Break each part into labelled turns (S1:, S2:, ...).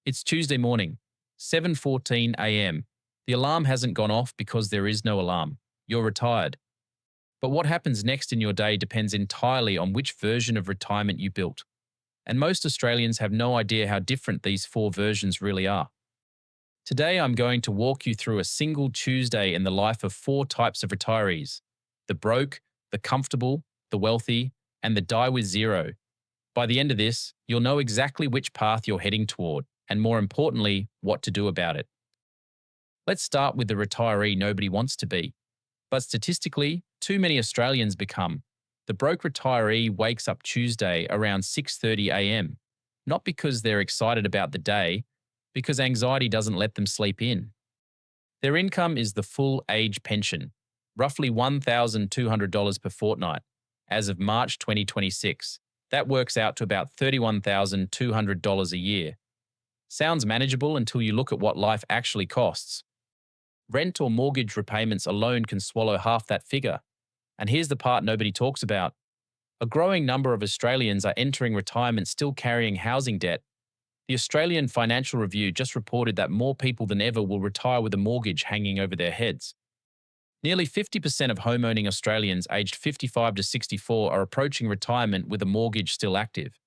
S1: It's Tuesday morning, 7:14 a.m. The alarm hasn't gone off because there is no alarm. You're retired. But what happens next in your day depends entirely on which version of retirement you built. And most Australians have no idea how different these four versions really are. Today, I'm going to walk you through a single Tuesday in the life of four types of retirees: the broke, the comfortable, the wealthy, and the die with zero. By the end of this, you'll know exactly which path you're heading toward, and more importantly, what to do about it. Let's start with the retiree nobody wants to be, but statistically, too many Australians become. The broke retiree wakes up Tuesday around 6:30 a.m., not because they're excited about the day, because anxiety doesn't let them sleep in. Their income is the full age pension, roughly $1,200 per fortnight, as of March 2026. That works out to about $31,200 a year. Sounds manageable until you look at what life actually costs. Rent or mortgage repayments alone can swallow half that figure. And here's the part nobody talks about. A growing number of Australians are entering retirement still carrying housing debt. The Australian Financial Review just reported that more people than ever will retire with a mortgage hanging over their heads. Nearly 50% of home-owning Australians aged 55 to 64 are approaching retirement with a mortgage still active.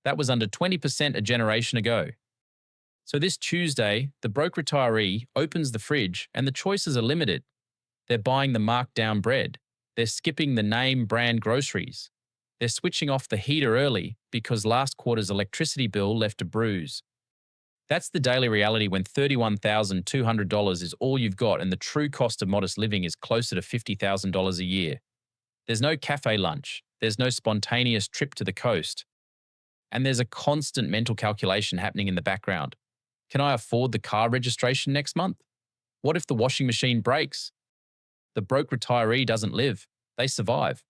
S1: That was under 20% a generation ago. So this Tuesday, the broke retiree opens the fridge and the choices are limited. They're buying the marked-down bread. They're skipping the name brand groceries. They're switching off the heater early because last quarter's electricity bill left a bruise. That's the daily reality when $31,200 is all you've got and the true cost of modest living is closer to $50,000 a year. There's no cafe lunch. There's no spontaneous trip to the coast. And there's a constant mental calculation happening in the background. Can I afford the car registration next month? What if the washing machine breaks? The broke retiree doesn't live. They survive.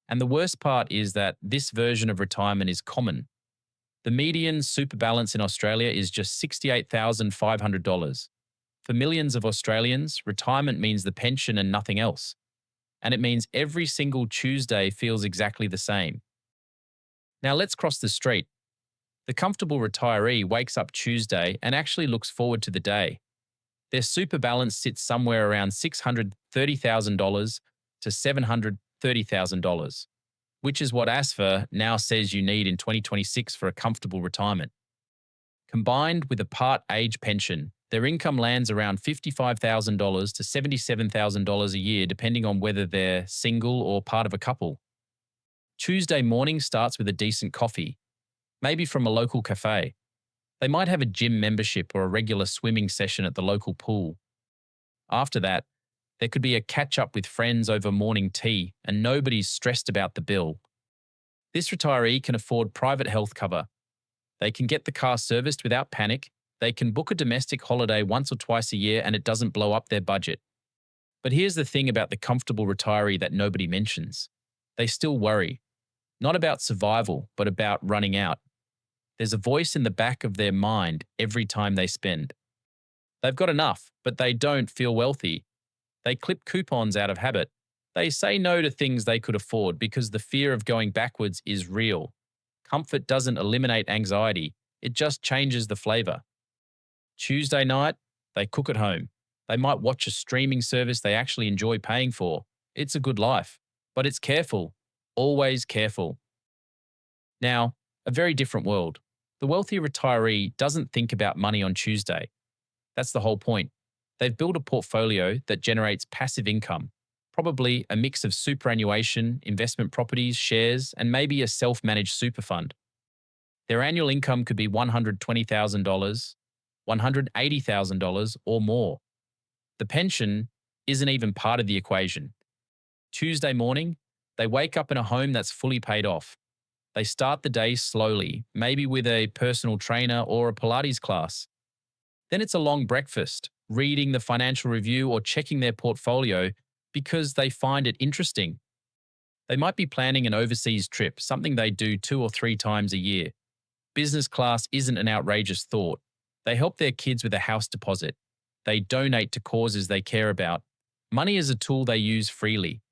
S1: And the worst part is that this version of retirement is common. The median super balance in Australia is just $68,500. For millions of Australians, retirement means the pension and nothing else. And it means every single Tuesday feels exactly the same. Now let's cross the street. The comfortable retiree wakes up Tuesday and actually looks forward to the day. Their super balance sits somewhere around $630,000 to $730,000, which is what ASFA now says you need in 2026 for a comfortable retirement. Combined with a part age pension, their income lands around $55,000 to $77,000 a year, depending on whether they're single or part of a couple. Tuesday morning starts with a decent coffee, maybe from a local cafe. They might have a gym membership or a regular swimming session at the local pool. After that, there could be a catch-up with friends over morning tea, and nobody's stressed about the bill. This retiree can afford private health cover. They can get the car serviced without panic. They can book a domestic holiday once or twice a year and it doesn't blow up their budget. But here's the thing about the comfortable retiree that nobody mentions. They still worry. Not about survival, but about running out. There's a voice in the back of their mind every time they spend. They've got enough, but they don't feel wealthy. They clip coupons out of habit. They say no to things they could afford because the fear of going backwards is real. Comfort doesn't eliminate anxiety, it just changes the flavor. Tuesday night, they cook at home. They might watch a streaming service they actually enjoy paying for. It's a good life, but it's careful, always careful. Now, a very different world. The wealthy retiree doesn't think about money on Tuesday. That's the whole point. They've built a portfolio that generates passive income, probably a mix of superannuation, investment properties, shares, and maybe a self-managed super fund. Their annual income could be $120,000, $180,000 or more. The pension isn't even part of the equation. Tuesday morning, they wake up in a home that's fully paid off. They start the day slowly, maybe with a personal trainer or a Pilates class. Then it's a long breakfast, reading the Financial Review or checking their portfolio because they find it interesting. They might be planning an overseas trip, something they do 2 or 3 times a year. Business class isn't an outrageous thought. They help their kids with a house deposit. They donate to causes they care about. Money is a tool they use freely.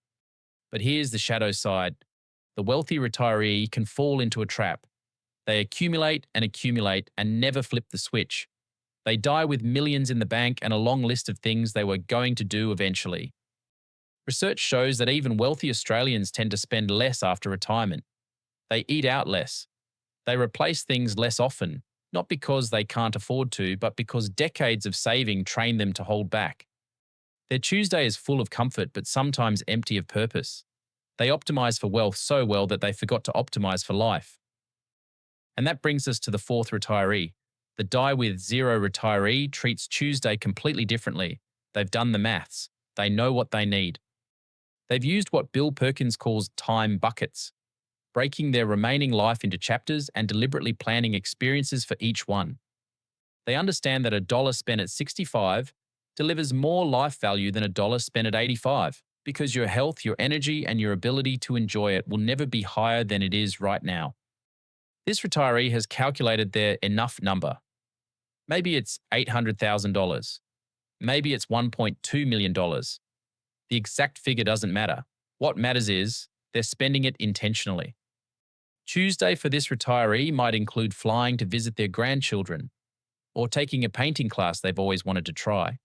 S1: But here's the shadow side. The wealthy retiree can fall into a trap. They accumulate and never flip the switch. They die with millions in the bank and a long list of things they were going to do eventually. Research shows that even wealthy Australians tend to spend less after retirement. They eat out less. They replace things less often, not because they can't afford to, but because decades of saving train them to hold back. Their Tuesday is full of comfort, but sometimes empty of purpose. They optimize for wealth so well that they forgot to optimize for life. And that brings us to the fourth retiree. The Die With Zero Retiree treats Tuesday completely differently. They've done the maths. They know what they need. They've used what Bill Perkins calls time buckets, breaking their remaining life into chapters and deliberately planning experiences for each one. They understand that $1 spent at 65 delivers more life value than $1 spent at 85, because your health, your energy, and your ability to enjoy it will never be higher than it is right now. This retiree has calculated their enough number. Maybe it's $800,000. Maybe it's $1.2 million. The exact figure doesn't matter. What matters is they're spending it intentionally. Tuesday for this retiree might include flying to visit their grandchildren, or taking a painting class they've always wanted to try,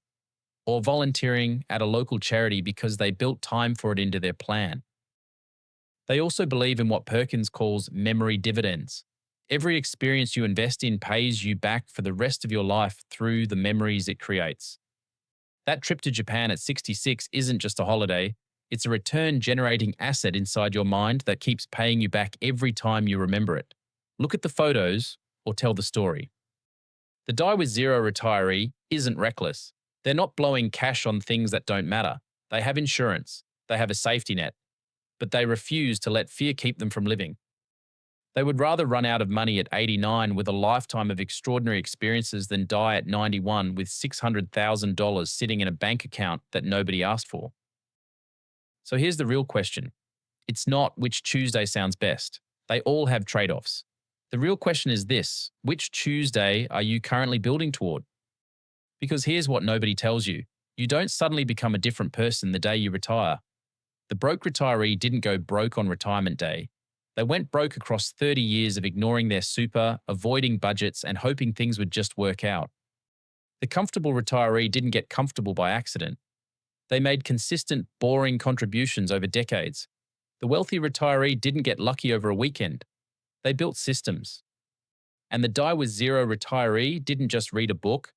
S1: or volunteering at a local charity because they built time for it into their plan. They also believe in what Perkins calls memory dividends. Every experience you invest in pays you back for the rest of your life through the memories it creates. That trip to Japan at 66 isn't just a holiday, it's a return-generating asset inside your mind that keeps paying you back every time you remember it. Look at the photos or tell the story. The Die With Zero retiree isn't reckless. They're not blowing cash on things that don't matter. They have insurance, they have a safety net, but they refuse to let fear keep them from living. They would rather run out of money at 89 with a lifetime of extraordinary experiences than die at 91 with $600,000 sitting in a bank account that nobody asked for. So here's the real question. It's not which Tuesday sounds best. They all have trade-offs. The real question is this: which Tuesday are you currently building toward? Because here's what nobody tells you. You don't suddenly become a different person the day you retire. The broke retiree didn't go broke on retirement day. They went broke across 30 years of ignoring their super, avoiding budgets, and hoping things would just work out. The comfortable retiree didn't get comfortable by accident. They made consistent, boring contributions over decades. The wealthy retiree didn't get lucky over a weekend. They built systems. And the Die With Zero retiree didn't just read a book.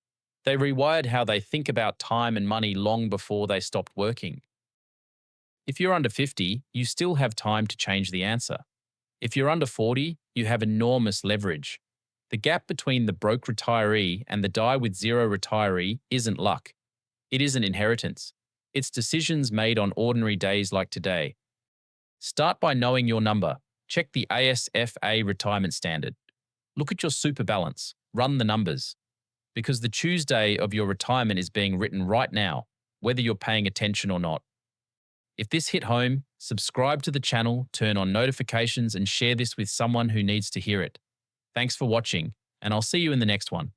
S1: They rewired how they think about time and money long before they stopped working. If you're under 50, you still have time to change the answer. If you're under 40, you have enormous leverage. The gap between the broke retiree and the Die With Zero retiree isn't luck. It isn't inheritance. It's decisions made on ordinary days like today. Start by knowing your number. Check the ASFA retirement standard. Look at your super balance. Run the numbers. Because the Tuesday of your retirement is being written right now, whether you're paying attention or not. If this hit home, subscribe to the channel, turn on notifications, and share this with someone who needs to hear it. Thanks for watching, and I'll see you in the next one.